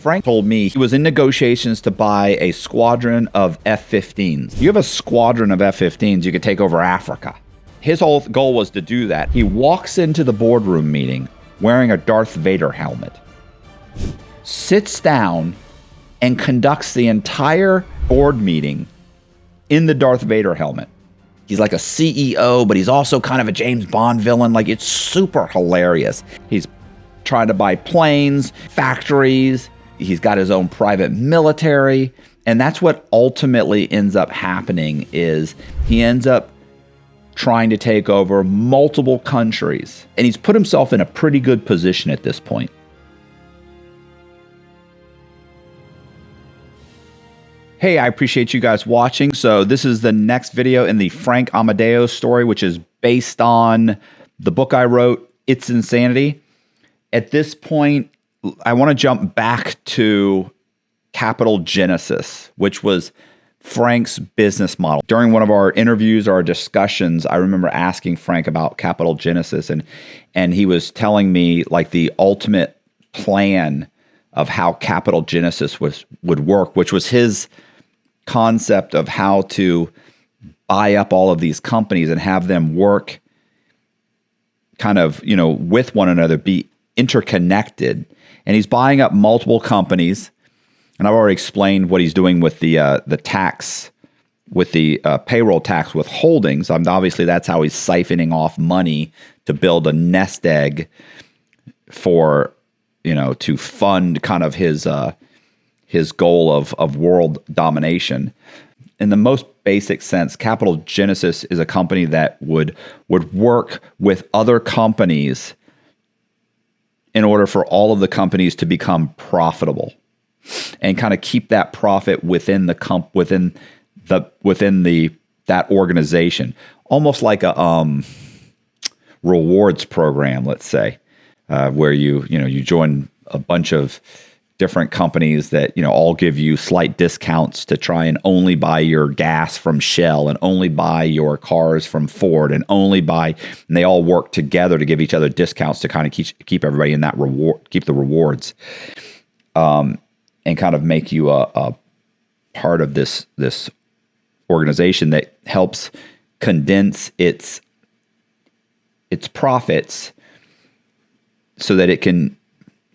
Frank told me he was in negotiations to buy a squadron of F-15s. You have a squadron of F-15s, you could take over Africa. His whole goal was to do that. He walks into the boardroom meeting wearing a Darth Vader helmet, sits down, and conducts the entire board meeting in the Darth Vader helmet. He's like a CEO, but he's also kind of a James Bond villain. Like, it's super hilarious. He's trying to buy planes, factories. He's got his own private military. And that's what ultimately ends up happening is he ends up trying to take over multiple countries. And he's put himself in a pretty good position at this point. Hey, I appreciate you guys watching. So this is the next video in the Frank Amodeo story, which is based on the book I wrote, It's Insanity. At this point, I want to jump back to Capital Genesis, which was Frank's business model. During one of our interviews, our discussions, I remember asking Frank about Capital Genesis, and he was telling me like the ultimate plan of how Capital Genesis would work, which was his concept of how to buy up all of these companies and have them work kind of, with one another, be interconnected. And he's buying up multiple companies. And I've already explained what he's doing with the tax, with the payroll tax withholdings. Obviously, that's how he's siphoning off money to build a nest egg for, to fund kind of his goal of world domination. In the most basic sense, Capital Genesis is a company that would work with other companies in order for all of the companies to become profitable, and kind of keep that profit within that organization, almost like a rewards program, let's say, where you join a bunch of different companies that all give you slight discounts to try and only buy your gas from Shell and only buy your cars from Ford and they all work together to give each other discounts to kind of keep everybody in that keep the rewards, and kind of make you a part of this organization that helps condense its profits so that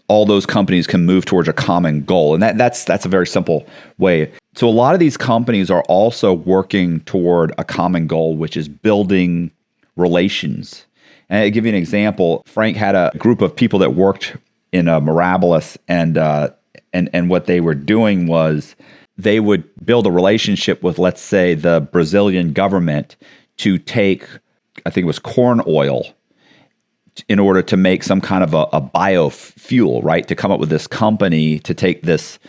all those companies can move towards a common goal. And that's a very simple way. So a lot of these companies are also working toward a common goal, which is building relations. And I'll give you an example. Frank had a group of people that worked in Mirabilis, and what they were doing was they would build a relationship with, let's say, the Brazilian government to take, I think it was corn oil, in order to make some kind of a biofuel, right? To come up with this company to take this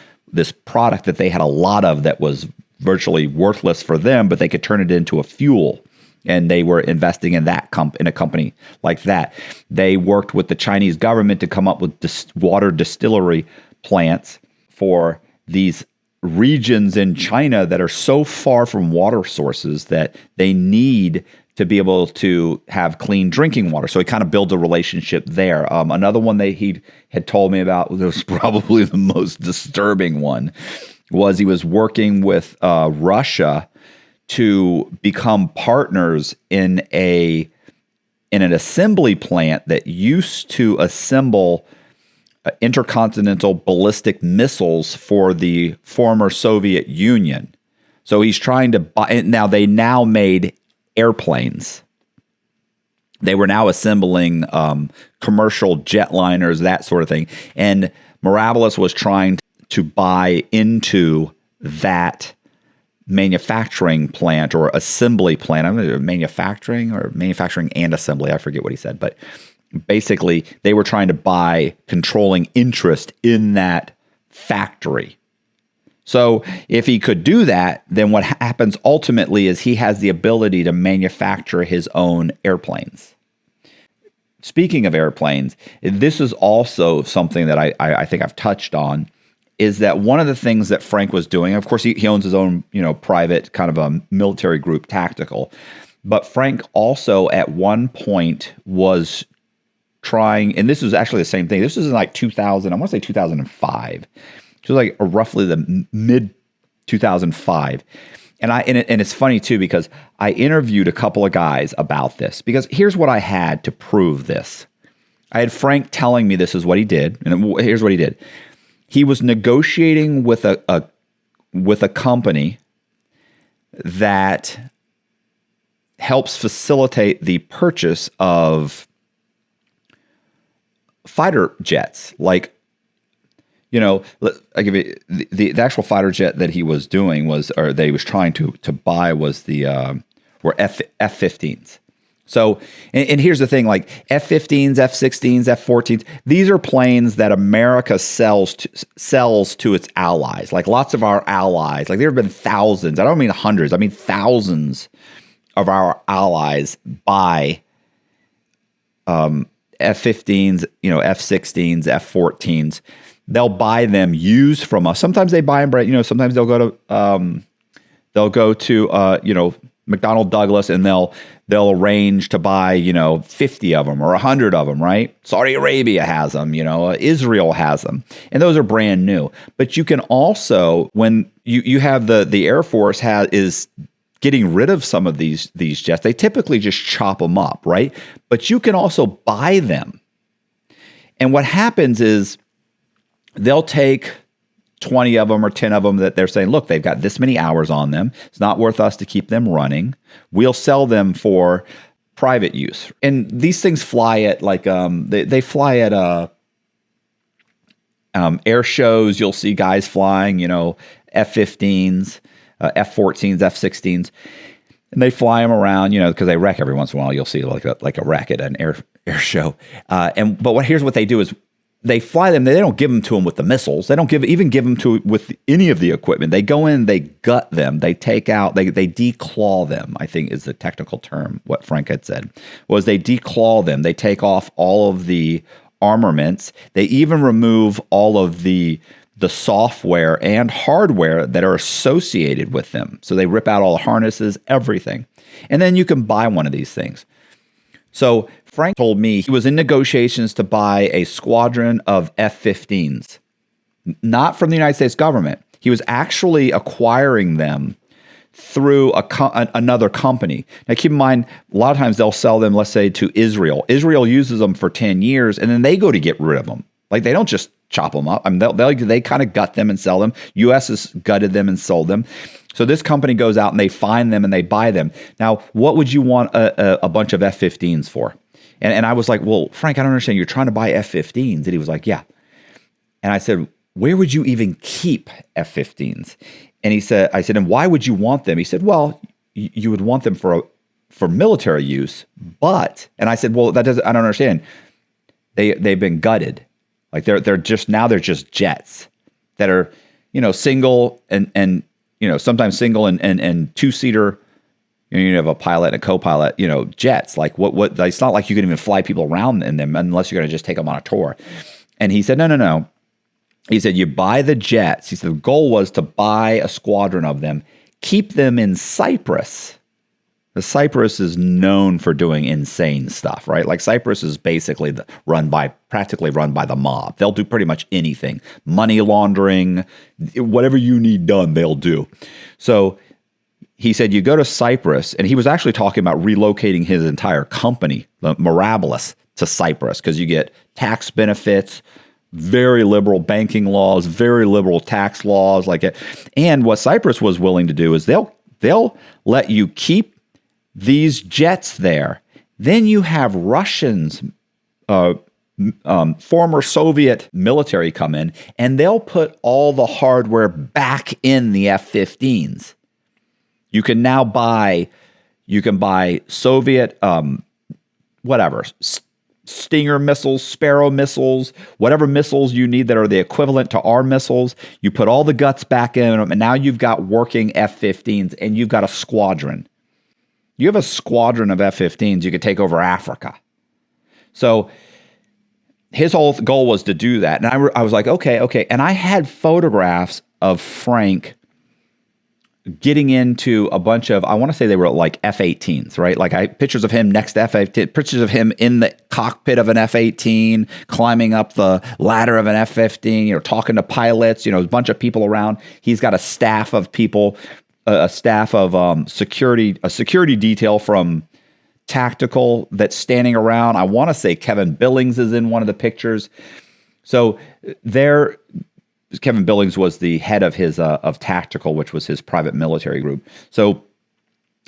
product that they had a lot of that was virtually worthless for them, but they could turn it into a fuel. And they were investing in in a company like that. They worked with the Chinese government to come up with water distillery plants for these regions in China that are so far from water sources that they need to be able to have clean drinking water. So he kind of builds a relationship there. Another one that he had told me about, was probably the most disturbing one, was he was working with Russia to become partners in an assembly plant that used to assemble intercontinental ballistic missiles for the former Soviet Union. So he's trying to buy. Now they made airplanes. They were now assembling commercial jetliners, that sort of thing. And Mirabilis was trying to buy into that manufacturing plant or assembly plant. I don't know, manufacturing and assembly. I forget what he said. But basically, they were trying to buy controlling interest in that factory. So if he could do that, then what happens ultimately is he has the ability to manufacture his own airplanes. Speaking of airplanes, this is also something that I think I've touched on, is that one of the things that Frank was doing, of course, he owns his own, private kind of a military group, Tactical. But Frank also at one point was trying, and this was actually the same thing. This was in like 2000, I want to say 2005. So like roughly the mid 2005. And it's funny too, because I interviewed a couple of guys about this, because here's what I had to prove this. I had Frank telling me this is what he did, and here's what he did. He was negotiating with a company that helps facilitate the purchase of fighter jets. Like, I give you the actual fighter jet that he was doing that he was trying to buy were F-15s. So, and here's the thing, like F-15s, F-16s, F-14s, these are planes that America sells to its allies. Like lots of our allies, like there have been thousands, I don't mean hundreds, I mean thousands of our allies buy F-15s, F-16s, F-14s. They'll buy them used from us. Sometimes they buy them, sometimes they'll go to McDonnell Douglas, and they'll arrange to buy, 50 of them or 100 of them, right? Saudi Arabia has them, Israel has them, and those are brand new. But you can also, when you have the Air Force is getting rid of some of these jets, they typically just chop them up, right? But you can also buy them. And what happens is they'll take 20 of them or 10 of them that they're saying, look, they've got this many hours on them. It's not worth us to keep them running. We'll sell them for private use. And these things fly at they fly at air shows. You'll see guys flying, F-15s, F-14s, F-16s, and they fly them around, because they wreck every once in a while. You'll see like a wreck at an air show. Here's what they do is they fly them. They don't give them to them with the missiles. They don't give them with any of the equipment. They go in, they gut them, they take out, they declaw them, I think is the technical term. What Frank had said was they declaw them. They take off all of the armaments. They even remove all of the software and hardware that are associated with them. So they rip out all the harnesses, everything. And then you can buy one of these things. So Frank told me he was in negotiations to buy a squadron of F-15s, not from the United States government. He was actually acquiring them through another company. Now, keep in mind, a lot of times they'll sell them, let's say, to Israel. Israel uses them for 10 years, and then they go to get rid of them. Like, they don't just chop them up. I mean, they kind of gut them and sell them. U.S. has gutted them and sold them. So this company goes out and they find them and they buy them. Now, what would you want a bunch of F-15s for? And I was like, well, Frank, I don't understand. You're trying to buy F-15s. And he was like, yeah. And I said, where would you even keep F-15s? And I said, and why would you want them? He said, well, you would want them for military use, but, and I said, well, I don't understand. They've been gutted. Like they're just jets that are, single and sometimes single and two-seater. You have a pilot and a co-pilot, jets. Like what? It's not like you can even fly people around in them unless you're going to just take them on a tour. And he said, no. He said, you buy the jets. He said the goal was to buy a squadron of them, keep them in Cyprus. Cyprus is known for doing insane stuff, right? Like Cyprus is basically practically run by the mob. They'll do pretty much anything. Money laundering, whatever you need done, they'll do. So he said, you go to Cyprus, and he was actually talking about relocating his entire company, Mirabilis, to Cyprus, because you get tax benefits, very liberal banking laws, very liberal tax laws, like it. And what Cyprus was willing to do is they'll let you keep these jets there. Then you have Russians, former Soviet military come in, and they'll put all the hardware back in the F-15s. You can now buy Soviet, Stinger missiles, Sparrow missiles, whatever missiles you need that are the equivalent to our missiles. You put all the guts back in them, and now you've got working F-15s, and you've got a squadron. You have a squadron of F-15s, you could take over Africa. So his whole goal was to do that. And I was like, okay. And I had photographs of Frank getting into a bunch of, I want to say they were like F-18s, right? Like pictures of him next to F-18, pictures of him in the cockpit of an F-18, climbing up the ladder of an F-15, talking to pilots, a bunch of people around. He's got a staff of people, a staff of security, a security detail from Tactical that's standing around. I want to say Kevin Billings is in one of the pictures. So Kevin Billings was the head of his of Tactical, which was his private military group. So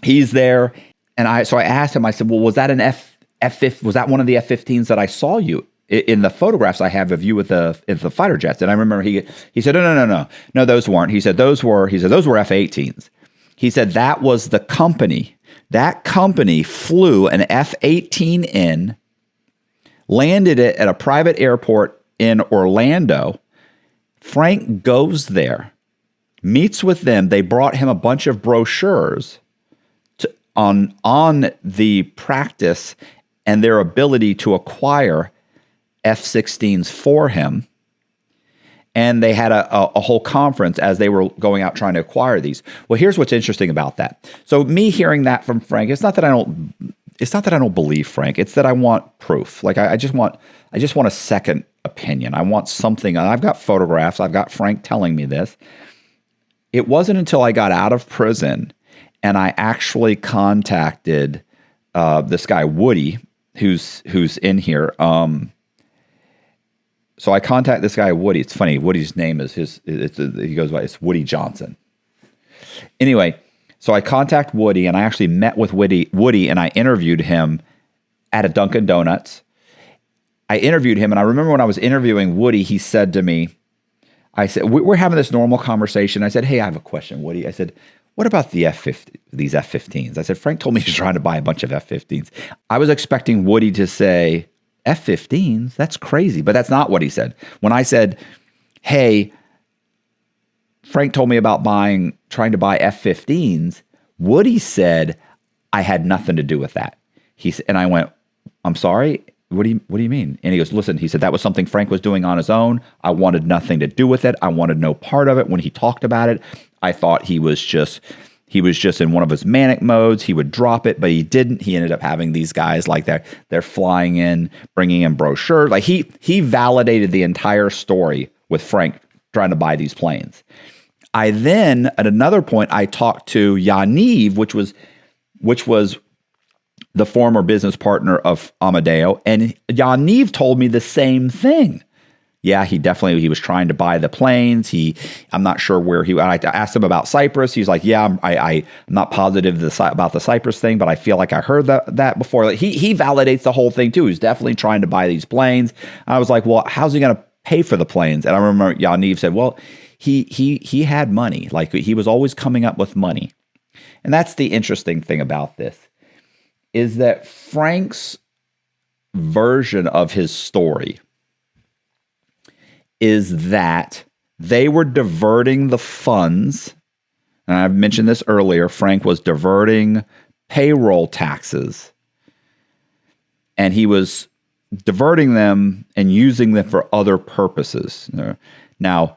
he's there, and I asked him. I said, "Well, was that an was that one of the F-15s that I saw you in the photographs I have of you with the fighter jets?" And I remember he said, "No, those weren't." He said those were F-18s. He said that was the company. That company flew an F-18 in, landed it at a private airport in Orlando. Frank goes there, meets with them. They brought him a bunch of brochures on the practice and their ability to acquire F-16s for him. And they had a whole conference as they were going out trying to acquire these. Well, here's what's interesting about that. So me hearing that from Frank, it's not that I don't believe Frank. It's that I want proof. Like I just want a second opinion. I want something. I've got photographs. I've got Frank telling me this. It wasn't until I got out of prison and I actually contacted this guy Woody, who's in here. So I contact this guy Woody. It's funny. Woody's name is he goes by, it's Woody Johnson. Anyway, so I contact Woody, and I actually met with Woody, and I interviewed him at a Dunkin' Donuts. I interviewed him, and I remember when I was interviewing Woody, he said to me, I said, we're having this normal conversation. I said, "Hey, I have a question, Woody." I said, "What about these F-15s?" I said, "Frank told me he's trying to buy a bunch of F-15s." I was expecting Woody to say, "F-15s? That's crazy." But that's not what he said. When I said, "Hey, Frank told me about trying to buy F-15s," Woody said, "I had nothing to do with that." And I went, "I'm sorry? What do you mean?" And he goes, "Listen," he said, "that was something Frank was doing on his own. I wanted nothing to do with it. I wanted no part of it. When he talked about it, I thought he was just in one of his manic modes. He would drop it, but he didn't. He ended up having these guys like that. They're flying in, bringing in brochures. Like he validated the entire story with Frank trying to buy these planes." I then, at another point, I talked to Yaniv, which was the former business partner of Amodeo, and Yaniv told me the same thing. Yeah, he was trying to buy the planes. I'm not sure where I asked him about Cyprus. He's like, "Yeah, I'm not positive about the Cyprus thing, but I feel like I heard that before." Like he validates the whole thing too. He's definitely trying to buy these planes. I was like, "Well, how's he going to pay for the planes?" And I remember Yaniv said, "Well, he had money. Like he was always coming up with money." And that's the interesting thing about this, is that Frank's version of his story is that they were diverting the funds, and I've mentioned this earlier. Frank was diverting payroll taxes, and he was diverting them and using them for other purposes. Now,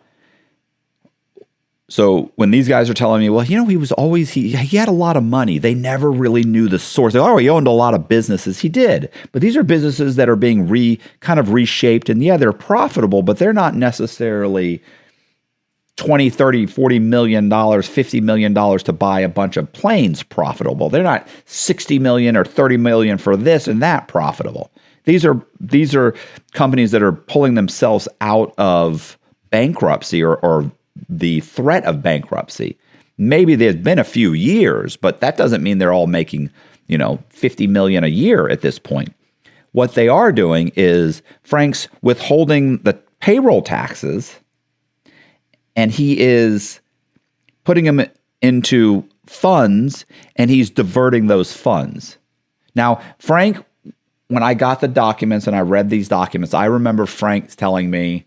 so when these guys are telling me, "Well, he was always, he had a lot of money," they never really knew the source. Oh, he owned a lot of businesses. He did. But these are businesses that are being kind of reshaped. And yeah, they're profitable, but they're not necessarily $20, $30, $40 million, $50 million to buy a bunch of planes profitable. They're not $60 million or $30 million for this and that profitable. These are companies that are pulling themselves out of bankruptcy or the threat of bankruptcy. Maybe there's been a few years, but that doesn't mean they're all making, $50 million a year at this point. What they are doing is Frank's withholding the payroll taxes, and he is putting them into funds, and he's diverting those funds. Now, Frank, when I got the documents and I read these documents, I remember Frank telling me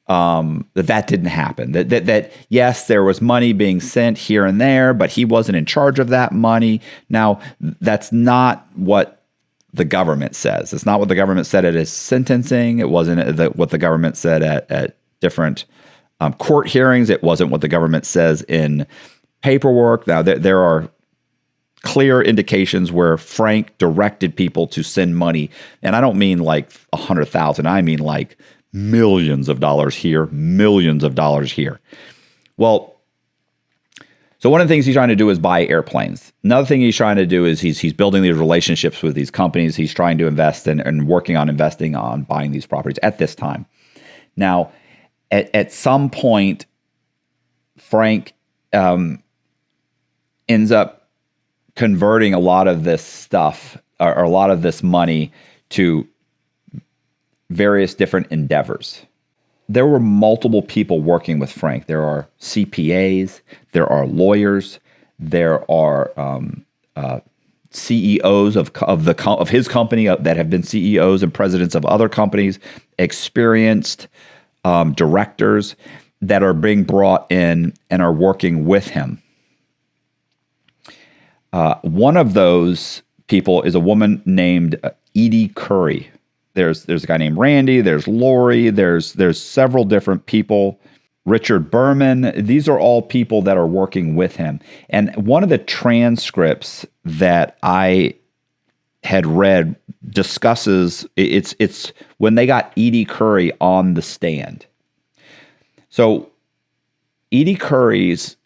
that didn't happen. That yes, there was money being sent here and there, but he wasn't in charge of that money. Now, that's not what the government says. It's not what the government said at his sentencing. It wasn't what the government said at different court hearings. It wasn't what the government says in paperwork. Now, there are clear indications where Frank directed people to send money. And I don't mean like 100,000. I mean like millions of dollars here, millions of dollars here. Well, so one of the things he's trying to do is buy airplanes. Another thing he's trying to do is he's building these relationships with these companies. He's trying to invest in and working on investing on buying these properties at this time. Now, at some point, Frank ends up converting a lot of this stuff or a lot of this money to various different endeavors. There were multiple people working with Frank. There are CPAs, there are lawyers, there are CEOs of his company that have been CEOs and presidents of other companies, experienced directors that are being brought in and are working with him. One of those people is a woman named Edie Curry. There's a guy named Randy, there's Lori, there's several different people. Richard Berman, these are all people that are working with him. And one of the transcripts that I had read discusses, it's when they got Edie Curry on the stand. So Edie Curry's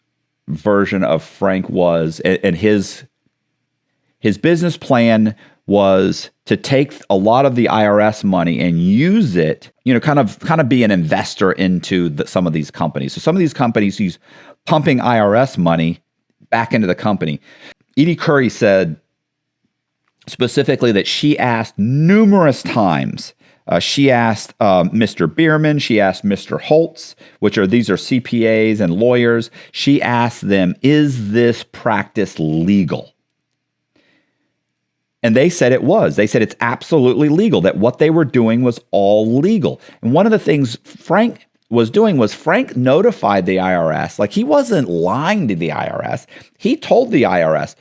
version of Frank was, and his business plan was to take a lot of the IRS money and use it, kind of be an investor into some of these companies. So some of these companies, he's pumping IRS money back into the company. Edie Curry said specifically that she asked numerous times. She asked Mr. Bierman, she asked Mr. Holtz, these are CPAs and lawyers. She asked them, is this practice legal? And they said it was. They said it's absolutely legal, that what they were doing was all legal. And one of the things Frank was doing was Frank notified the IRS. Like, he wasn't lying to the IRS. He told the IRS,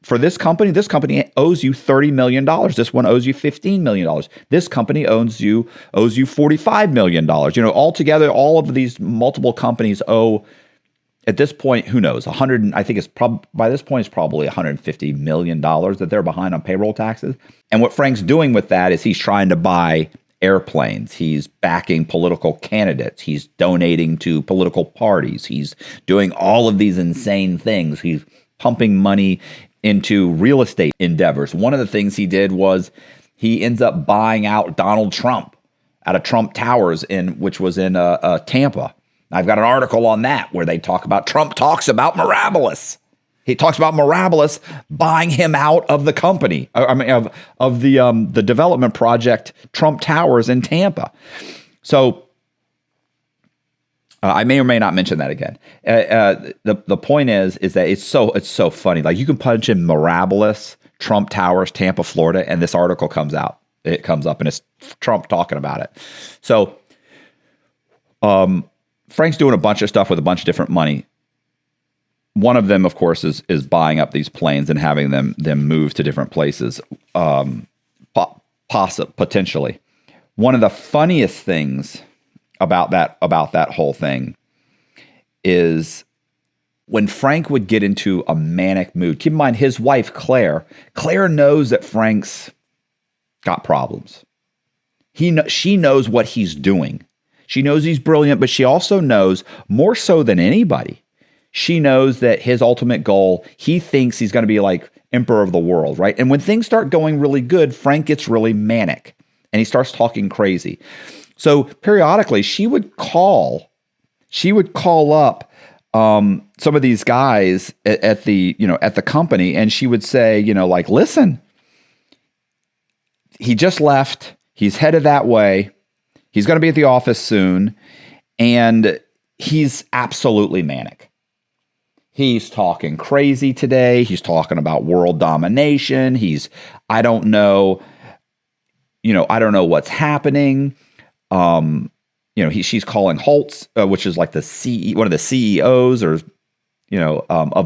for this company owes you $30 million. This one owes you $15 million. This company owes you $45 million. Altogether, all of these multiple companies owe, at this point, who knows? I think it's by this point, it's probably $150 million that they're behind on payroll taxes. And what Frank's doing with that is he's trying to buy airplanes. He's backing political candidates. He's donating to political parties. He's doing all of these insane things. He's pumping money into real estate endeavors. One of the things he did was he ends up buying out Donald Trump out of Trump Towers, which was in Tampa. I've got an article on that where Trump talks about Mirabilis. He talks about Mirabilis buying him out of the company, of the development project Trump Towers in Tampa. So I may or may not mention that again. The point is that it's so funny. Like, you can punch in Mirabilis, Trump Towers, Tampa, Florida, and this article comes out. It comes up, and it's Trump talking about it. So, Frank's doing a bunch of stuff with a bunch of different money. One of them, of course, is buying up these planes and having them move to different places, potentially. One of the funniest things about that whole thing is when Frank would get into a manic mood. Keep in mind, his wife Claire knows that Frank's got problems. She knows what he's doing. She knows he's brilliant, but she also knows, more so than anybody, she knows that his ultimate goal, he thinks he's going to be like emperor of the world, right? And when things start going really good, Frank gets really manic and he starts talking crazy. So periodically she would call up some of these guys at the company, and she would say, listen, he just left. He's headed that way. He's going to be at the office soon, and he's absolutely manic. He's talking crazy today. He's talking about world domination. I don't know what's happening. She's calling Holtz, which is like one of the CEOs of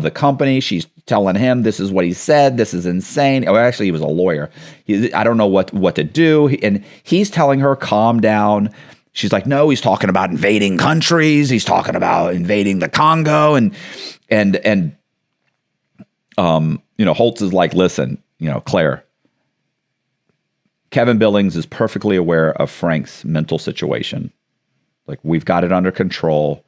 the company. She's telling him this is what he said. This is insane. Oh, actually, he was a lawyer. I don't know what to do. And he's telling her, calm down. She's like, no, he's talking about invading countries. He's talking about invading the Congo. And And Holtz is like, listen, Claire, Kevin Billings is perfectly aware of Frank's mental situation. Like, we've got it under control.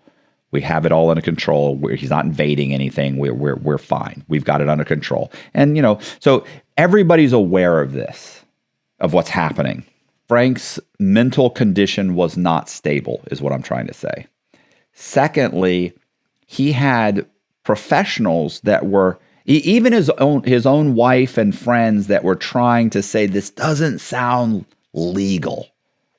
We have it all under control. He's not invading anything. We're fine. We've got it under control. And, so everybody's aware of this, of what's happening. Frank's mental condition was not stable, is what I'm trying to say. Secondly, he had professionals that were, even his own wife and friends that were trying to say, this doesn't sound legal,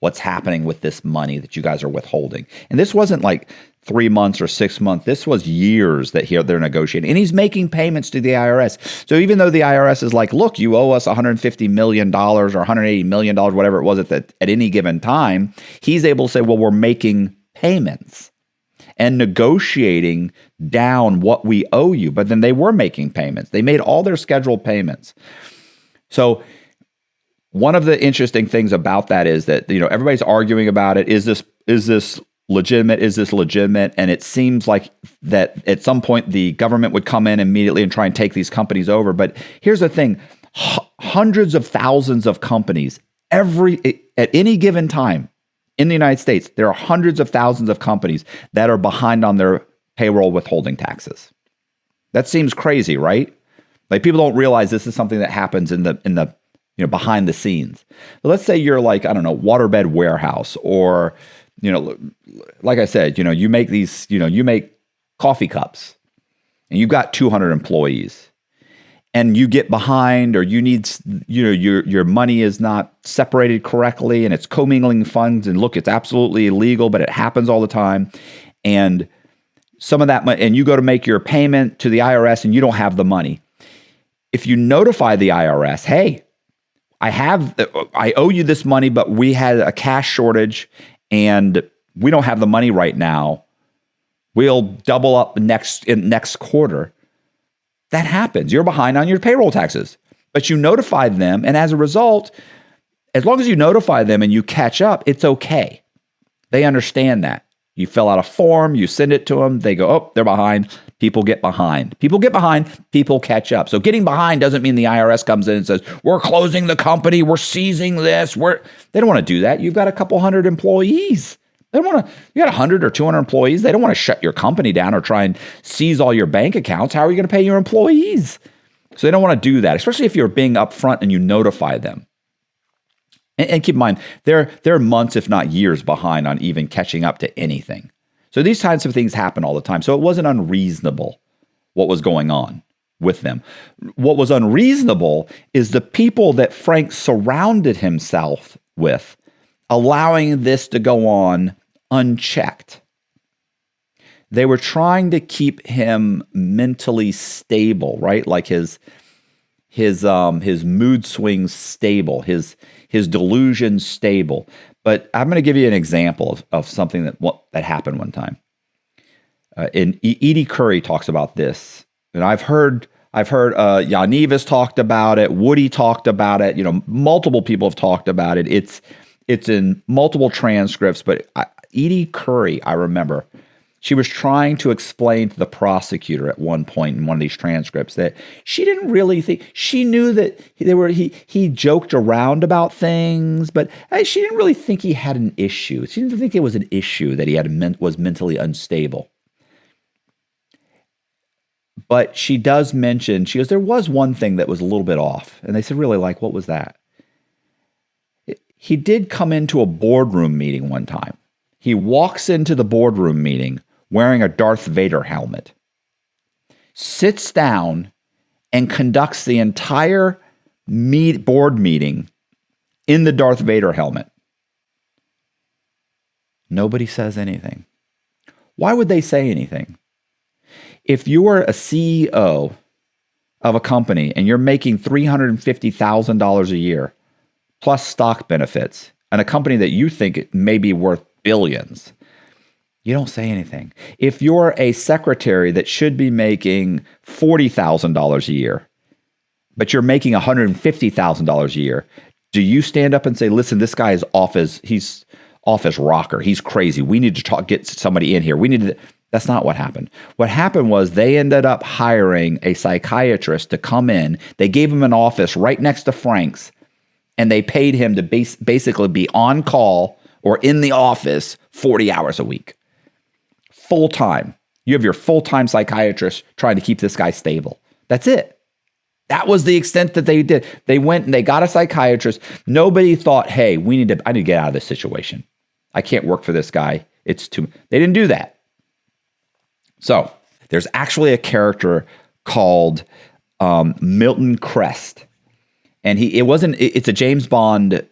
what's happening with this money that you guys are withholding. And this wasn't like 3 months or 6 months. This was years that they're negotiating. And he's making payments to the IRS. So even though the IRS is like, look, you owe us $150 million or $180 million, whatever it was at any given time, he's able to say, well, we're making payments and negotiating down what we owe you. But then they were making payments. They made all their scheduled payments. So one of the interesting things about that is that, everybody's arguing about it. Is this legitimate? Is this legitimate? And it seems like that at some point the government would come in immediately and try and take these companies over. But here's the thing, hundreds of thousands of companies at any given time in the United States, there are hundreds of thousands of companies that are behind on their payroll withholding taxes. That seems crazy, right? Like, people don't realize this is something that happens in the behind the scenes. But let's say you're like, I don't know, Waterbed Warehouse, or like I said, you make these, you make coffee cups, and you've got 200 employees, and you get behind, or you need, your money is not separated correctly, and it's commingling funds, and look, it's absolutely illegal, but it happens all the time. And some of that money, and you go to make your payment to the IRS, and you don't have the money. If you notify the IRS, hey, I owe you this money, but we had a cash shortage, and we don't have the money right now. We'll double up next quarter. That happens. You're behind on your payroll taxes, but you notified them. And as a result, as long as you notify them and you catch up, it's okay. They understand that. You fill out a form, you send it to them. They go, oh, they're behind. People get behind. People get behind. People catch up. So getting behind doesn't mean the IRS comes in and says, we're closing the company. We're seizing this. They don't want to do that. You've got a couple hundred employees. You got 100 or 200 employees. They don't want to shut your company down or try and seize all your bank accounts. How are you going to pay your employees? So they don't want to do that, especially if you're being upfront and you notify them. And keep in mind, they're months, if not years, behind on even catching up to anything. So these kinds of things happen all the time. So it wasn't unreasonable what was going on with them. What was unreasonable is the people that Frank surrounded himself with, allowing this to go on unchecked. They were trying to keep him mentally stable, right? Like his mood swings stable, his delusions stable. But I'm going to give you an example of something that happened one time. And Edie Curry talks about this, and I've heard Yaniv has talked about it, Woody talked about it. Multiple people have talked about it. It's in multiple transcripts, but Edie Curry, I remember, she was trying to explain to the prosecutor at one point in one of these transcripts that she didn't really think, she knew that he joked around about things, but she didn't really think he had an issue. She didn't think it was an issue that he was mentally unstable. But she does mention, she goes, there was one thing that was a little bit off. And they said, really, like, what was that? He did come into a boardroom meeting one time. He walks into the boardroom meeting wearing a Darth Vader helmet, sits down, and conducts the entire board meeting in the Darth Vader helmet. Nobody says anything. Why would they say anything? If you are a CEO of a company and you're making $350,000 a year, plus stock benefits, and a company that you think may be worth billions, you don't say anything. If you're a secretary that should be making $40,000 a year, but you're making $150,000 a year, do you stand up and say, listen, this guy is he's off his rocker. He's crazy. We need to get somebody in here. That's not what happened. What happened was they ended up hiring a psychiatrist to come in. They gave him an office right next to Frank's, and they paid him to basically be on call or in the office 40 hours a week. Full time. You have your full-time psychiatrist trying to keep this guy stable. That's it. That was the extent that they did. They went and they got a psychiatrist. Nobody thought, hey, I need to get out of this situation. I can't work for this guy. It's too. They didn't do that. So there's actually a character called Milton Crest. And it's a James Bond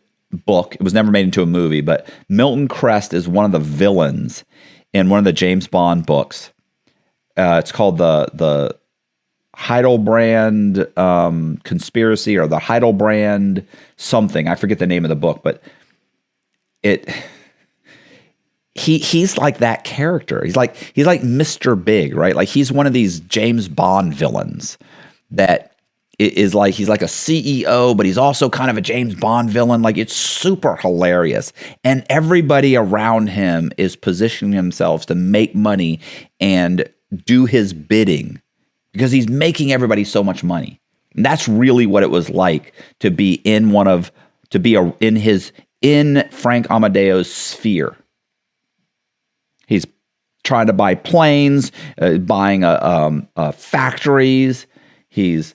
book. It was never made into a movie, but Milton Crest is one of the villains in one of the James Bond books. It's called the Heidelbrand Conspiracy, or the Heidelbrand something. I forget the name of the book, but he's like that character. He's like Mr. Big, right? Like he's one of these James Bond villains that is like, he's like a CEO, but he's also kind of a James Bond villain. Like it's super hilarious. And everybody around him is positioning themselves to make money and do his bidding because he's making everybody so much money. And that's really what it was like to be in in Frank Amadeo's sphere. He's trying to buy planes, buying factories. He's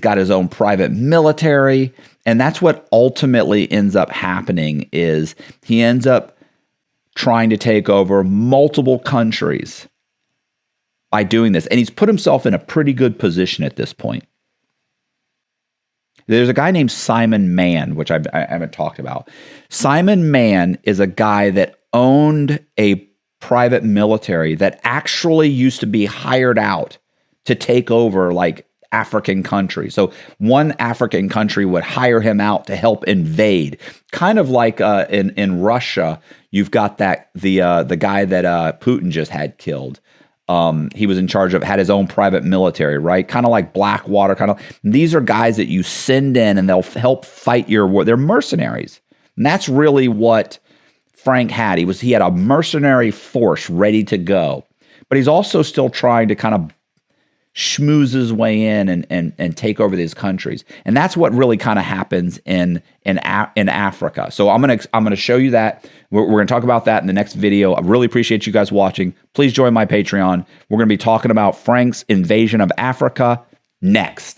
got his own private military, and that's what ultimately ends up happening. Is he ends up trying to take over multiple countries by doing this, and he's put himself in a pretty good position at this point. There's a guy named Simon Mann, which I haven't talked about. Simon Mann is a guy that owned a private military that actually used to be hired out to take over like African countries. So one African country would hire him out to help invade. Kind of like in Russia, you've got the guy that Putin just had killed. He was in charge of, had his own private military, right? Kind of like Blackwater, these are guys that you send in and they'll help fight your war. They're mercenaries. And that's really what Frank had. He had a mercenary force ready to go, but he's also still trying to kind of schmooze his way in and take over these countries. And that's what really kind of happens in Africa. So I'm gonna show you that. We're gonna talk about that in the next video. I really appreciate you guys watching. Please join my Patreon. We're gonna be talking about Frank's invasion of Africa next.